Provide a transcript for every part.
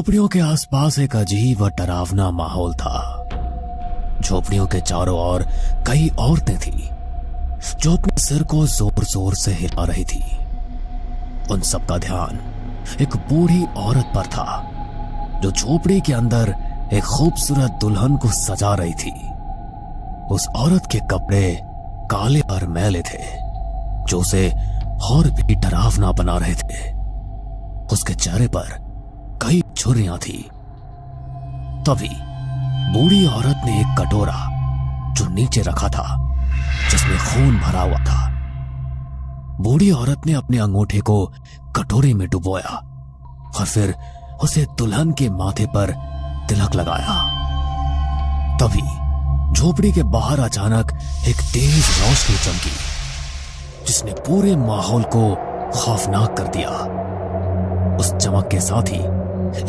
झोपड़ियों के आसपास एक अजीब और डरावना माहौल था। झोपड़ियों के चारों ओर कई औरतें थीं जो अपने सिर को जोर जोर से हिला रही थी। उन सबका ध्यान एक बूढ़ी औरत पर था जो झोपड़ी के अंदर एक खूबसूरत दुल्हन को सजा रही थी। उस औरत के कपड़े काले और मैले थे जो उसे और भी डरावना बना रहे थे। उसके चेहरे पर कई झुर्रियां थी। तभी बूढ़ी औरत ने एक कटोरा जो नीचे रखा था जिसमें खून भरा हुआ था, बूढ़ी औरत ने अपने अंगूठे को कटोरे में डुबोया और फिर उसे दुल्हन के माथे पर तिलक लगाया। तभी झोपड़ी के बाहर अचानक एक तेज रोशनी चमकी जिसने पूरे माहौल को खौफनाक कर दिया। उस चमक के साथ ही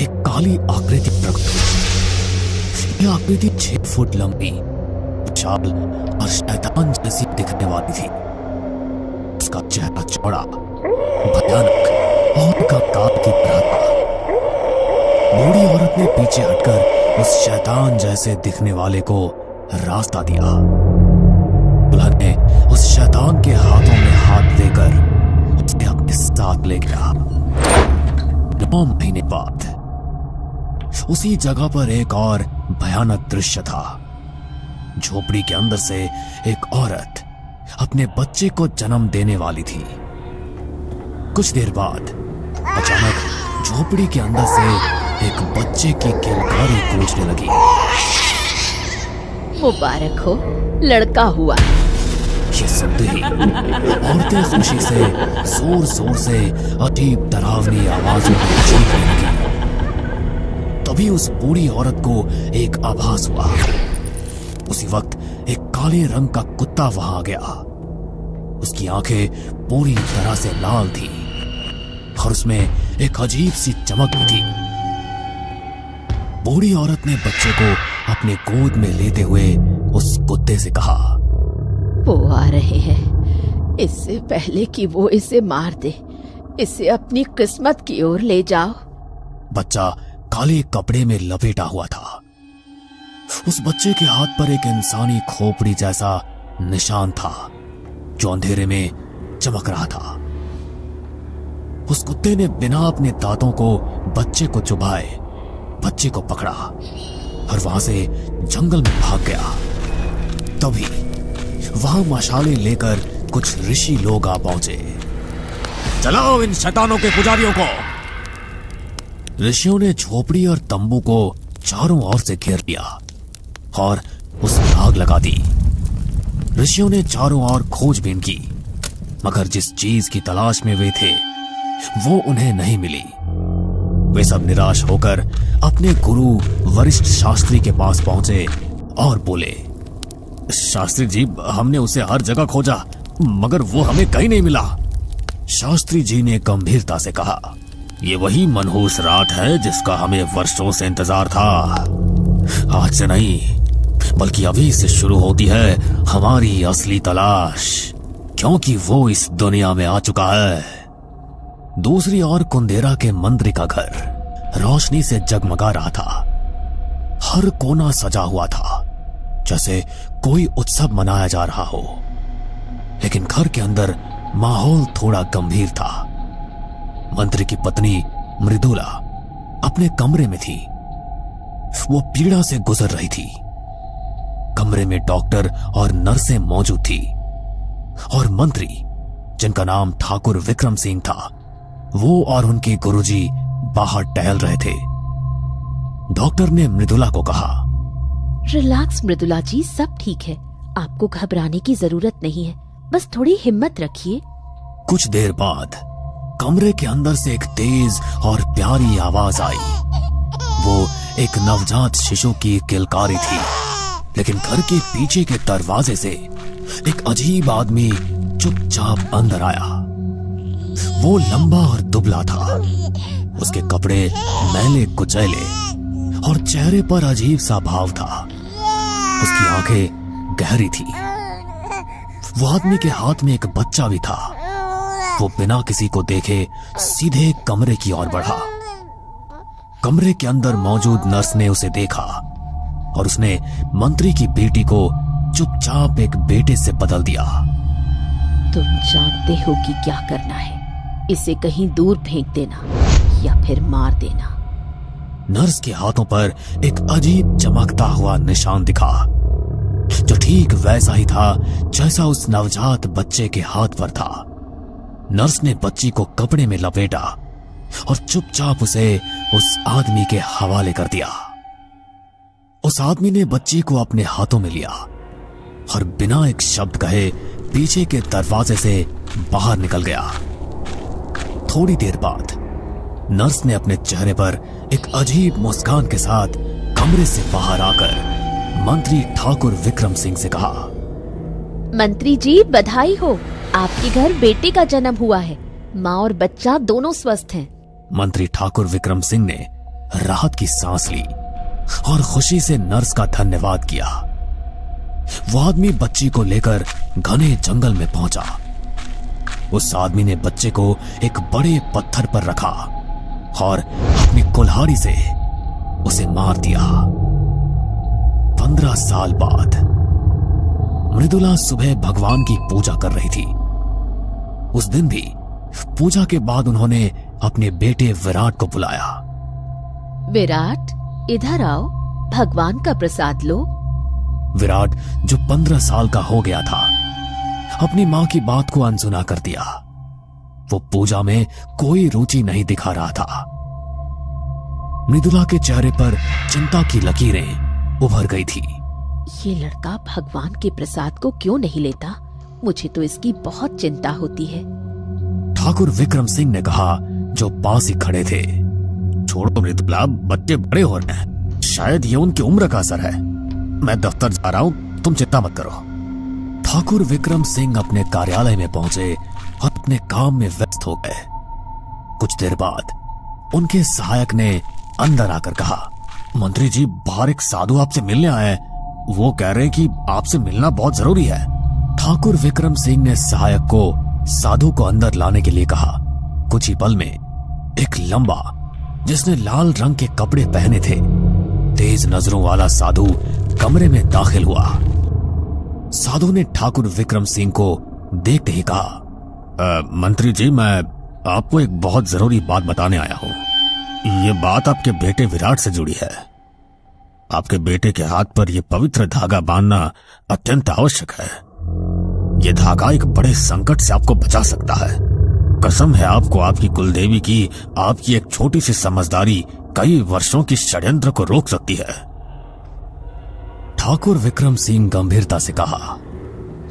एक काली आकृति प्रकट हुई। यह आकृति 6 फुट लंबी, विशाल और शैतान जैसी दिखने वाली थी। उसका चेहरा चौड़ा, भयानक और कंकाल की तरह था। बूढ़ी औरत ने पीछे हटकर उस शैतान जैसे दिखने वाले को रास्ता दिया। दुल्हन ने उस शैतान के हाथों में हाथ देकर उसे अपने साथ ले गया। 9 महीने बाद उसी जगह पर एक और भयानक दृश्य था। झोपड़ी के अंदर से एक औरत अपने बच्चे को जन्म देने वाली थी। कुछ देर बाद अचानक झोपड़ी के अंदर से एक बच्चे की किलकारी गूंजने लगी। मुबारक हो, लड़का हुआ। ये सुनते ही औरतें खुशी से जोर जोर से अजीब डरावनी आवाजों में चीखने लगी। तभी उस बूढ़ी औरत को एक आभास हुआ। उसी वक्त एक काले रंग का कुत्ता वहां आ गया। उसकी आंखें पूरी तरह से लाल थी और उसमें एक अजीब सी चमक भी थी। बूढ़ी औरत ने बच्चे को अपने गोद में लेते हुए उस कुत्ते से कहा, वो आ रहे हैं। इससे पहले कि वो इसे मार दे, इसे अपनी किस्मत की ओर ले जाओ। बच्चा काले कपड़े में लपेटा हुआ था। उस बच्चे के हाथ पर एक इंसानी खोपड़ी जैसा निशान था जो अंधेरे में चमक रहा था। उस कुत्ते ने बिना अपने दांतों को बच्चे को चुभाए बच्चे को पकड़ा और वहां से जंगल में भाग गया। तभी वहां मशाले लेकर कुछ ऋषि लोग आ पहुंचे। चलाओ इन शैतानों के पुजारियों को। ऋषियों ने झोपड़ी और तंबू को चारों ओर से घेर लिया और उसमें आग लगा दी। ऋषियों ने चारों ओर खोजबीन की, मगर जिस चीज की तलाश में वे थे वो उन्हें नहीं मिली। वे सब निराश होकर अपने गुरु वरिष्ठ शास्त्री के पास पहुंचे और बोले, शास्त्री जी, हमने उसे हर जगह खोजा मगर वो हमें कहीं नहीं मिला। शास्त्री जी ने गंभीरता से कहा, ये वही मनहूस रात है जिसका हमें वर्षों से इंतजार था। आज से नहीं बल्कि अभी से शुरू होती है हमारी असली तलाश, क्योंकि वो इस दुनिया में आ चुका है। दूसरी ओर कुंदेरा के मंत्री का घर रोशनी से जगमगा रहा था। हर कोना सजा हुआ था जैसे कोई उत्सव मनाया जा रहा हो, लेकिन घर के अंदर माहौल थोड़ा गंभीर था। मंत्री की पत्नी मृदुला अपने कमरे में थी। वो पीड़ा से गुजर रही थी। कमरे में डॉक्टर और नर्सें मौजूद थी और मंत्री, जिनका नाम ठाकुर विक्रम सिंह था, वो और उनके गुरुजी बाहर टहल रहे थे। डॉक्टर ने मृदुला को कहा, रिलैक्स मृदुला जी, सब ठीक है। आपको घबराने की जरूरत नहीं है, बस थोड़ी हिम्मत रखिए। कुछ देर बाद कमरे के अंदर से एक तेज और प्यारी आवाज आई। वो एक नवजात शिशु की किलकारी थी, लेकिन घर के पीछे के दरवाजे से एक अजीब आदमी चुपचाप अंदर आया। वो लंबा और दुबला था। उसके कपड़े मैले कुचैले और चेहरे पर अजीब सा भाव था। उसकी आंखें गहरी थी। वो आदमी के हाथ में एक बच्चा भी था। वो बिना किसी को देखे सीधे कमरे की ओर बढ़ा। कमरे के अंदर मौजूद नर्स ने उसे देखा और उसने मंत्री की बेटी को चुपचाप एक बेटे से बदल दिया। तुम जानते हो कि क्या करना है। इसे कहीं दूर फेंक देना या फिर मार देना। नर्स के हाथों पर एक अजीब चमकता हुआ निशान दिखा, जो ठीक वैसा ही था जैसा उस नवजात बच्चे के हाथ पर था। नर्स ने बच्ची को कपड़े में लपेटा और चुपचाप उसे उस आदमी के हवाले कर दिया। उस आदमी ने बच्ची को अपने हाथों में लिया और बिना एक शब्द कहे पीछे के दरवाजे से बाहर निकल गया। थोड़ी देर बाद नर्स ने अपने चेहरे पर एक अजीब मुस्कान के साथ कमरे से बाहर आकर मंत्री ठाकुर विक्रम सिंह से कहा, मंत्री जी बधाई हो, आपके घर बेटे का जन्म हुआ है। माँ और बच्चा दोनों स्वस्थ हैं। मंत्री ठाकुर विक्रम सिंह ने राहत की सांस ली और खुशी से नर्स का धन्यवाद किया। वो आदमी बच्ची को लेकर घने जंगल में पहुंचा। उस आदमी ने बच्चे को एक बड़े पत्थर पर रखा और अपनी कुल्हाड़ी से उसे मार दिया। 15 साल बाद मृदुला सुबह भगवान की पूजा कर रही थी। उस दिन भी पूजा के बाद उन्होंने अपने बेटे विराट को बुलाया। विराट, इधर आओ, भगवान का प्रसाद लो। विराट, जो 15 साल का हो गया था, अपनी मां की बात को अनसुना कर दिया। वो पूजा में कोई रुचि नहीं दिखा रहा था। मृदुला के चेहरे पर चिंता की लकीरें उभर गई थी। ये लड़का भगवान के प्रसाद को क्यों नहीं लेता? मुझे तो इसकी बहुत चिंता होती है। ठाकुर विक्रम सिंह ने कहा, जो पास ही खड़े थे। छोड़ो मृदुला, बच्चे बड़े हो रहे हैं, शायद ये उनकी उम्र का असर है। मैं दफ्तर जा रहा हूं, तुम चिंता मत करो। ठाकुर विक्रम सिंह अपने कार्यालय में पहुंचे और अपने काम में व्यस्त हो गए। कुछ देर बाद उनके सहायक ने अंदर आकर कहा, मंत्री जी, बाहर एक साधु आपसे मिलने आए हैं। वो कह रहे हैं कि आपसे मिलना बहुत जरूरी है। ठाकुर विक्रम सिंह ने सहायक को साधु को अंदर लाने के लिए कहा। कुछ ही पल में एक लंबा, जिसने लाल रंग के कपड़े पहने थे, तेज नजरों वाला साधु कमरे में दाखिल हुआ। साधु ने ठाकुर विक्रम सिंह को देखते ही कहा, मंत्री जी, मैं आपको एक बहुत जरूरी बात बताने आया हूं। ये बात आपके बेटे विराट से जुड़ी है। आपके बेटे के हाथ पर यह पवित्र धागा बांधना अत्यंत आवश्यक है। यह धागा एक बड़े संकट से आपको बचा सकता है। कसम है आपको आपकी कुलदेवी की, आपकी एक छोटी सी समझदारी कई वर्षों की षड्यंत्र को रोक सकती है। ठाकुर विक्रम सिंह गंभीरता से कहा,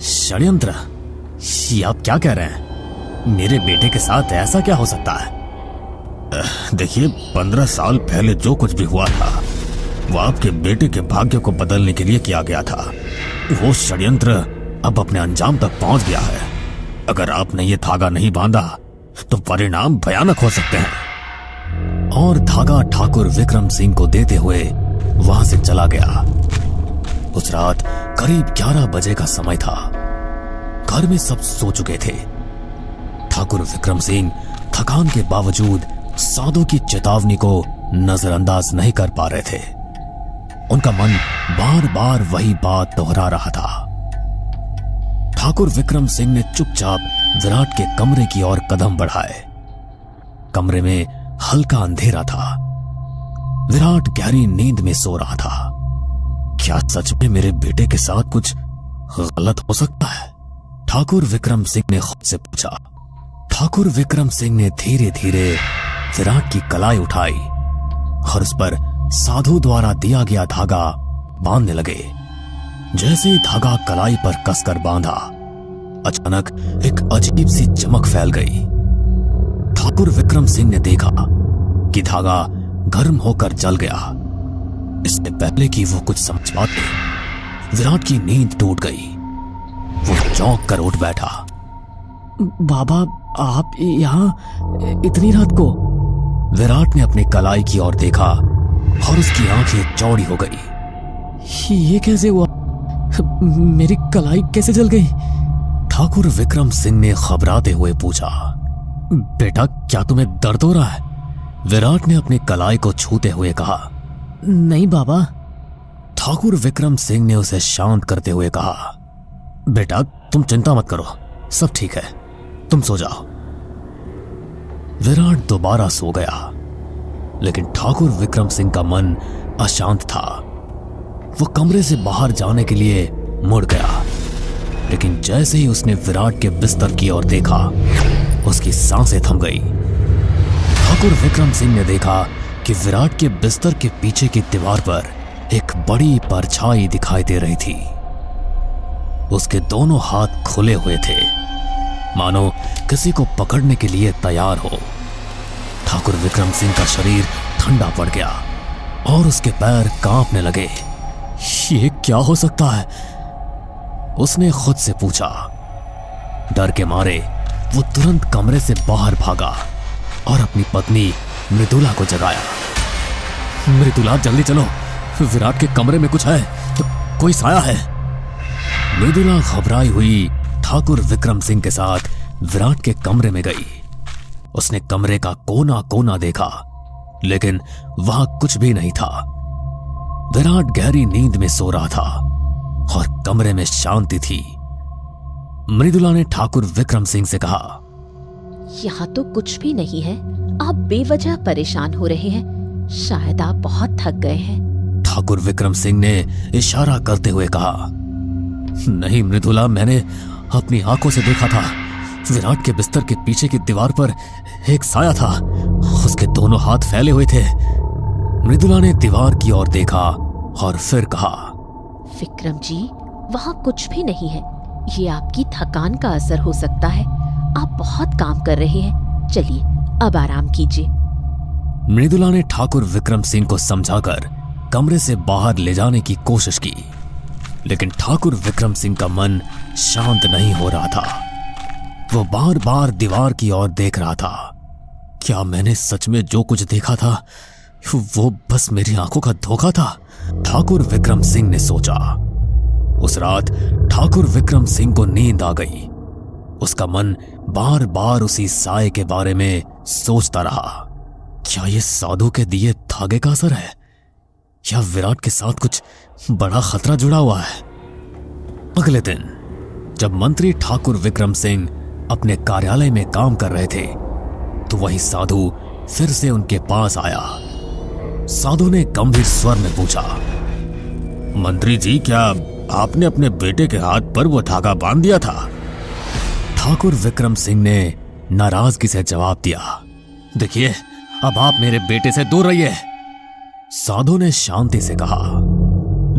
षड्यंत्र? ये आप क्या कह रहे हैं? मेरे बेटे के साथ ऐसा क्या हो सकता है? देखिए, 15 साल पहले जो कुछ भी हुआ था वो आपके बेटे के भाग्य को बदलने के लिए किया गया था। वो षड्यंत्र अब अपने अंजाम तक पहुंच गया है। अगर आपने ये धागा नहीं बांधा तो परिणाम भयानक हो सकते हैं। और धागा ठाकुर विक्रम सिंह को देते हुए वहां से चला गया। उस रात करीब 11 बजे का समय था। घर में सब सो चुके थे। ठाकुर विक्रम सिंह थकान के बावजूद साधु की चेतावनी को नजरअंदाज नहीं कर पा रहे थे। उनका मन बार बार वही बात दोहरा रहा था। ठाकुर विक्रम सिंह ने चुपचाप विराट के कमरे की ओर कदम बढ़ाए। कमरे में हल्का अंधेरा था। विराट गहरी नींद में सो रहा था। क्या सच में मेरे बेटे के साथ कुछ गलत हो सकता है? ठाकुर विक्रम सिंह ने खुद से पूछा। ठाकुर विक्रम सिंह ने धीरे धीरे विराट की कलाई उठाई और उस पर साधु द्वारा दिया गया धागा बांधने लगे। जैसे ही धागा कलाई पर कसकर बांधा, अचानक एक अजीब सी चमक फैल गई। ठाकुर विक्रम सिंह ने देखा कि धागा गर्म होकर जल गया। इससे पहले कि वो कुछ समझ पाते, विराट की नींद टूट गई। वो चौंक कर उठ बैठा। बाबा, आप यहाँ इतनी रात को? विराट ने अपनी कलाई की ओर देखा और उसकी आंखें चौड़ी हो गई। ये कैसे हुआ? मेरी कलाई कैसे जल गई? ठाकुर विक्रम सिंह ने घबराते हुए पूछा। बेटा, क्या तुम्हें दर्द हो रहा है? विराट ने अपनी कलाई को छूते हुए कहा, नहीं बाबा। ठाकुर विक्रम सिंह ने उसे शांत करते हुए कहा, बेटा तुम चिंता मत करो, सब ठीक है, तुम सो जाओ। विराट दोबारा सो गया, लेकिन ठाकुर विक्रम सिंह का मन अशांत था। वो कमरे से बाहर जाने के लिए मुड़ गया, लेकिन जैसे ही उसने विराट के बिस्तर की ओर देखा, उसकी सांसें थम गई। ठाकुर विक्रम सिंह ने देखा कि विराट के बिस्तर के पीछे की दीवार पर एक बड़ी परछाई दिखाई दे रही थी। उसके दोनों हाथ खुले हुए थे, मानो किसी को पकड़ने के लिए तैयार हो। ठाकुर विक्रम सिंह का शरीर ठंडा पड़ गया और उसके पैर कांपने लगे। ये क्या हो सकता है? उसने खुद से पूछा। डर के मारे वो तुरंत कमरे से बाहर भागा और अपनी पत्नी मृदुला को जगाया। मृदुला जल्दी चलो, विराट के कमरे में कुछ है, तो कोई साया है। मृदुला घबराई हुई ठाकुर विक्रम सिंह के साथ विराट के कमरे में गई। उसने कमरे का कोना कोना देखा, लेकिन वहां कुछ भी नहीं था। विराट गहरी नींद में सो रहा था और कमरे में शांति थी। मृदुला ने ठाकुर विक्रम सिंह से कहा, यहाँ तो कुछ भी नहीं है, आप बेवजह परेशान हो रहे हैं, शायद आप बहुत थक गए हैं। ठाकुर विक्रम सिंह ने इशारा करते हुए कहा, नहीं मृदुला, मैंने अपनी आंखों से देखा था। विराट के बिस्तर के पीछे की दीवार पर एक साया था, उसके दोनों हाथ फैले हुए थे। मृदुला ने दीवार की ओर देखा और फिर कहा, विक्रम जी, वहाँ कुछ भी नहीं है, ये आपकी थकान का असर हो सकता है, आप बहुत काम कर रहे हैं, चलिए अब आराम कीजिए। मृदुला ने ठाकुर विक्रम सिंह को समझाकर कमरे से बाहर ले जाने की कोशिश की, लेकिन ठाकुर विक्रम सिंह का मन शांत नहीं हो रहा था। वो बार बार दीवार की ओर देख रहा था। क्या मैंने सच में जो कुछ देखा था वो बस मेरी आंखों का धोखा था? ठाकुर विक्रम सिंह ने सोचा। उस रात ठाकुर विक्रम सिंह को नींद आ गई। उसका मन बार बार उसी साए के बारे में सोचता रहा। क्या ये साधु के दिए धागे का असर है, या विराट के साथ कुछ बड़ा खतरा जुड़ा हुआ है? अगले दिन जब मंत्री ठाकुर विक्रम सिंह अपने कार्यालय में काम कर रहे थे, तो वही साधु फिर से उनके पास आया। साधु ने गंभीर स्वर में पूछा, मंत्री जी, क्या आपने अपने बेटे के हाथ पर वो धागा बांध दिया था? ठाकुर विक्रम सिंह ने नाराजगी से जवाब दिया, देखिए, अब आप मेरे बेटे से दूर रहिए। साधु ने शांति से कहा,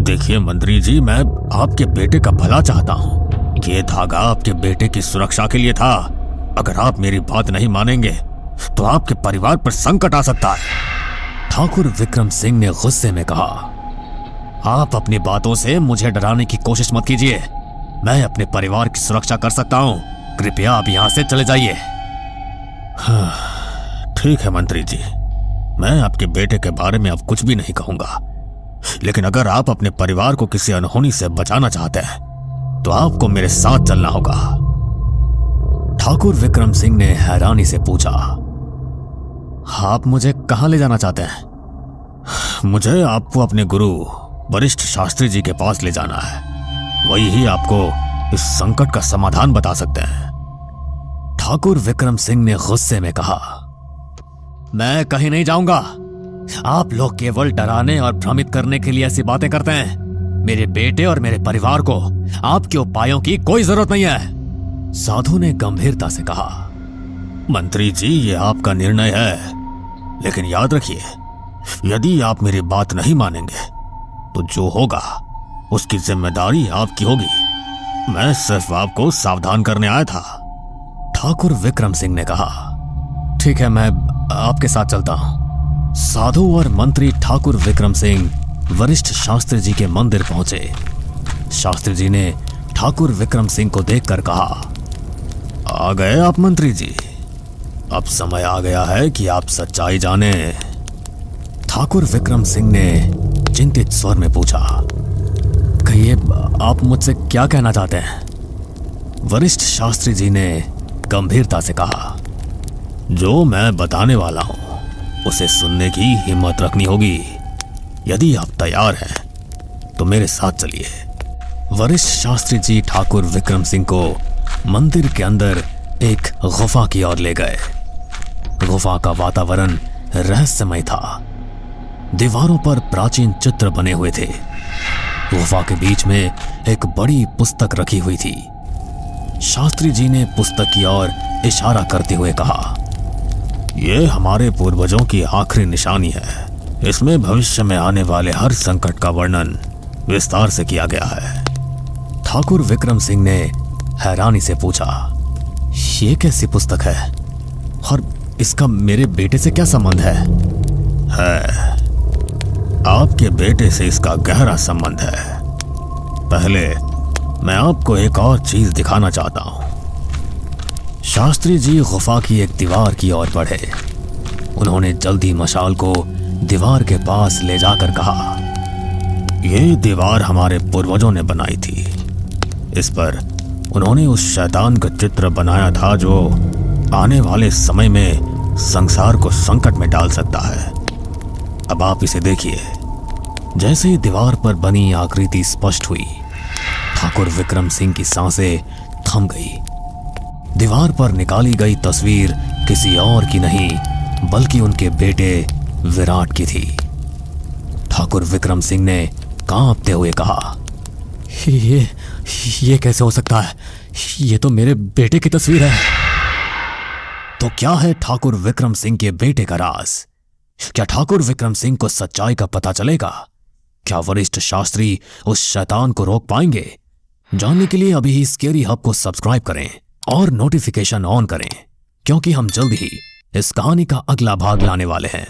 देखिए मंत्री जी, मैं आपके बेटे का भला चाहता हूं। ये धागा आपके बेटे की सुरक्षा के लिए था। अगर आप मेरी बात नहीं मानेंगे तो आपके परिवार पर संकट आ सकता है। ठाकुर विक्रम सिंह ने गुस्से में कहा, आप अपनी बातों से मुझे डराने की कोशिश मत कीजिए। मैं अपने परिवार की सुरक्षा कर सकता हूं। कृपया आप यहां से चले जाइए। हाँ, ठीक है मंत्री जी, मैं आपके बेटे के बारे में अब कुछ भी नहीं कहूंगा, लेकिन अगर आप अपने परिवार को किसी अनहोनी से बचाना चाहते हैं तो आपको मेरे साथ चलना होगा। ठाकुर विक्रम सिंह ने हैरानी से पूछा, आप मुझे कहां ले जाना चाहते हैं? मुझे आपको अपने गुरु वरिष्ठ शास्त्री जी के पास ले जाना है। वही ही आपको इस संकट का समाधान बता सकते हैं। ठाकुर विक्रम सिंह ने गुस्से में कहा, मैं कहीं नहीं जाऊंगा। आप लोग केवल डराने और भ्रमित करने के लिए ऐसी बातें करते हैं। मेरे बेटे और मेरे परिवार को आपके उपायों की कोई जरूरत नहीं है। साधु ने गंभीरता से कहा, मंत्री जी, ये आपका निर्णय है, लेकिन याद रखिए, यदि आप मेरी बात नहीं मानेंगे तो जो होगा उसकी जिम्मेदारी आपकी होगी। मैं सिर्फ आपको सावधान करने आया था। ठाकुर विक्रम सिंह ने कहा, ठीक है, मैं आपके साथ चलता हूं। साधु और मंत्री ठाकुर विक्रम सिंह वरिष्ठ शास्त्री जी के मंदिर पहुंचे। शास्त्री जी ने ठाकुर विक्रम सिंह को देखकर कहा, आ गए आप मंत्री जी, अब समय आ गया है कि आप सच्चाई जाने। ठाकुर विक्रम सिंह ने चिंतित स्वर में पूछा, कहिए, आप मुझसे क्या कहना चाहते हैं? वरिष्ठ शास्त्री जी ने गंभीरता से कहा, जो मैं बताने वाला हूं उसे सुनने की हिम्मत रखनी होगी। यदि आप तैयार हैं तो मेरे साथ चलिए। वरिष्ठ शास्त्री जी ठाकुर विक्रम सिंह को मंदिर के अंदर एक गुफा की ओर ले गए। गुफा का वातावरण रहस्यमय था। दीवारों पर प्राचीन चित्र बने हुए थे। गुफा के बीच में एक बड़ी पुस्तक रखी हुई थी। शास्त्री जी ने पुस्तक की ओर इशारा करते हुए कहा, यह हमारे पूर्वजों की आखिरी निशानी है। इसमें भविष्य में आने वाले हर संकट का वर्णन विस्तार से किया गया है। ठाकुर विक्रम सिंह ने हैरानी से पूछा, ये कैसी पुस्तक है और इसका मेरे बेटे से क्या संबंध है? आपके बेटे से इसका गहरा संबंध है। पहले मैं आपको एक और चीज दिखाना चाहता हूं। शास्त्री जी गुफा की एक दीवार की ओर बढ़े। उन्होंने जल्दी मशाल को दीवार के पास ले जाकर कहा, यह दीवार हमारे पूर्वजों ने बनाई थी। इस पर उन्होंने उस शैतान का चित्र बनाया था जो आने वाले समय में संसार को संकट में डाल सकता है। अब आप इसे देखिए। जैसे ही दीवार पर बनी आकृति स्पष्ट हुई, ठाकुर विक्रम सिंह की सांसें थम गई। दीवार पर निकाली गई तस्वीर किसी और की नहीं बल्कि उनके बेटे विराट की थी। ठाकुर विक्रम सिंह ने कांपते हुए कहा, ये कैसे हो सकता है? ये तो मेरे बेटे की तस्वीर है। तो क्या है ठाकुर विक्रम सिंह के बेटे का राज? क्या ठाकुर विक्रम सिंह को सच्चाई का पता चलेगा? क्या वरिष्ठ शास्त्री उस शैतान को रोक पाएंगे? जानने के लिए अभी ही स्केरी हब को सब्सक्राइब करें और नोटिफिकेशन ऑन करें, क्योंकि हम जल्द ही इस कहानी का अगला भाग लाने वाले हैं।